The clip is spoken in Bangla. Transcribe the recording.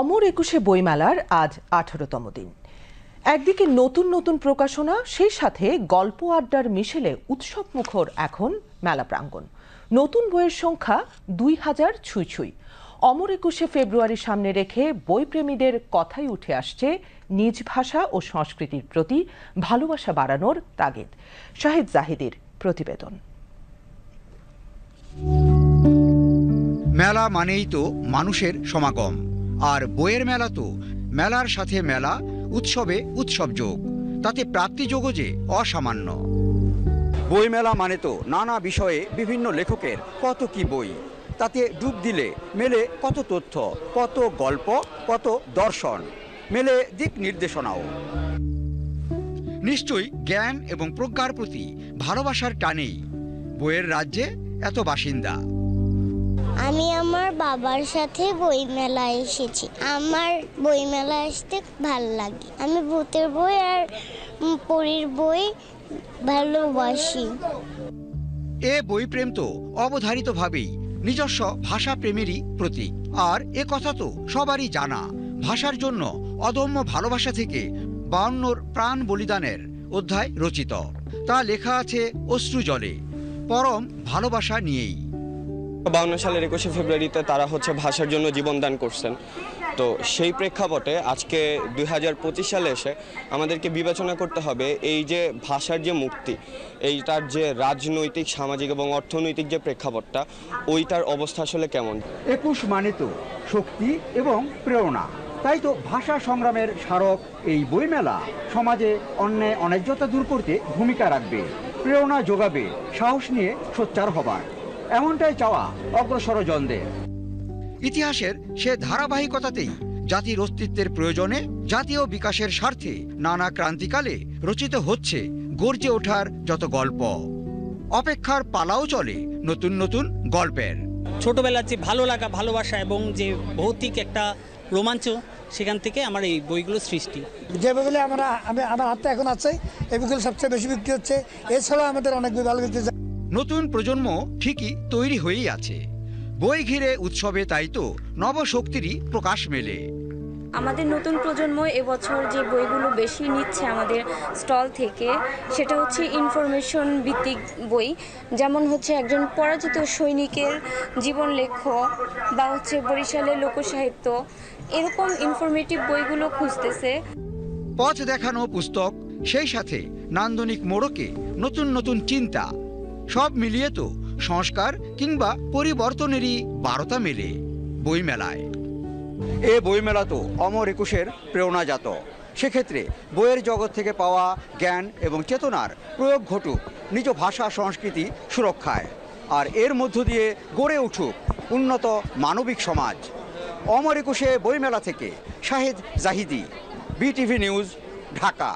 অমর একুশে বইমেলার আজ 18তম দিন। একদিকে নতুন নতুন প্রকাশনা, সেই সাথে গল্প আড্ডার মিশেলে উৎসব মুখর এখন মেলা প্রাঙ্গণ। নতুন বইয়ের সংখ্যা 2000 ছুঁই ছুঁই। অমর একুশে ফেব্রুয়ারি সামনে রেখে বইপ্রেমীদের কথাই উঠে আসছে নিজ ভাষা ও সংস্কৃতির প্রতি ভালোবাসা বাড়ানোর তাগিদ। শাহিদ জাহিদের প্রতিবেদন। মেলা মানেই তো মানুষের সমাগম, আর বইয়ের মেলা তো মেলার সাথে মেলা, উৎসবে উৎসব যোগ, তাতে প্রাপ্তিযোগও যে অসামান্য। বইমেলা মানে তো নানা বিষয়ে বিভিন্ন লেখকের কত কি বই, তাতে ডুব দিলে মেলে কত তথ্য, কত গল্প, কত দর্শন, মেলে দিক নির্দেশনাও। নিশ্চয়ই জ্ঞান এবং প্রজ্ঞার প্রতি ভালোবাসার টানেই বইয়ের রাজ্যে এত বাসিন্দা। আমি আমার বাবার সাথে বইমেলায় এসেছি। আমার বইমেলা আসতে ভালো লাগে। আমি ভূতের বই আর পরীর বই ভালোবাসি। এ বই প্রেম তো অবধারিতভাবেই নিজস্ব ভাষা প্রেমেরই প্রতীক। আর এ কথা তো সবারই জানা, ভাষার জন্য অদম্য ভালোবাসা থেকে 52 প্রাণ বলিদানের অধ্যায় রচিত। তা লেখা আছে অশ্রু জলে, পরম ভালোবাসা নিয়েই। 52 সালের 21শে ফেব্রুয়ারিতে তারা ভাষার জন্য জীবনদান করছেন। তো সেই প্রেক্ষাপটে আজকে 2025 সালে এসে আমাদেরকে বিবেচনা করতে হবে এই যে ভাষার যে মুক্তি, এইটার যে রাজনৈতিক, সামাজিক এবং অর্থনৈতিক যে প্রেক্ষাপটটা, ওইটার অবস্থা আসলে কেমন। 21 মানে তো শক্তি এবং প্রেরণা। তাই তো ভাষা সংগ্রামের স্মারক এই বইমেলা সমাজে অন্যায় অন্যায্যতা দূর করতে ভূমিকা রাখবে, প্রেরণা যোগাবে, সাহস নিয়ে সোচ্চার হবার, এমনটাই চাওয়া অগ্রসরজনদের। ইতিহাসের সে ধারাবাহিকতাতেই জাতির অস্তিত্বের প্রয়োজনে, জাতীয় বিকাশের স্বার্থে নানা ক্রান্তিকালে রচিত হচ্ছে গর্জে ওঠার যত গল্প। অপেক্ষার পালাও চলে নতুন নতুন গল্পের। ছোটবেলার যে ভালো লাগা, ভালোবাসা এবং যে ভৌতিক একটা রোমাঞ্চ, সেখান থেকে আমার এই বইগুলো সৃষ্টি। যে বইগুলো আমার হাতে এখন আছে, এই বইগুলো সবচেয়ে বেশি বিক্রি হচ্ছে। এছাড়াও আমাদের অনেক বই ভালো বিক্রি হচ্ছে। নতুন প্রজন্ম ঠিকই তৈরি হয়েই আছে। বই ঘিরে উৎসবে তাই তো নবশক্তিরই প্রকাশ মেলে। আমাদের নতুন প্রজন্ম এবছর যে বইগুলো বেশি নিচ্ছে আমাদের স্টল থেকে, সেটা হচ্ছে ইনফরমেশন ভিত্তিক বই। যেমন একজন পরাজিত সৈনিকের জীবনলেখ্য বা বরিশালের লোকসাহিত্য, এরকম ইনফরমেটিভ বইগুলো খুঁজতেছে। পথ দেখানো পুস্তক, সেই সাথে নান্দনিক মোড়কে নতুন নতুন চিন্তা, সব মিলিয়ে তো সংস্কার কিংবা পরিবর্তনেরই বার্তা মেলে বইমেলায়। এ বইমেলা তো অমর একুশের প্রেরণাজাত। সেক্ষেত্রে বইয়ের জগৎ থেকে পাওয়া জ্ঞান এবং চেতনার প্রয়োগ ঘটুক নিজ ভাষা সংস্কৃতি সুরক্ষায়, আর এর মধ্য দিয়ে গড়ে উঠুক উন্নত মানবিক সমাজ। অমর একুশে বইমেলা থেকে শাহিদ জাহিদি, বিটিভি নিউজ, ঢাকা।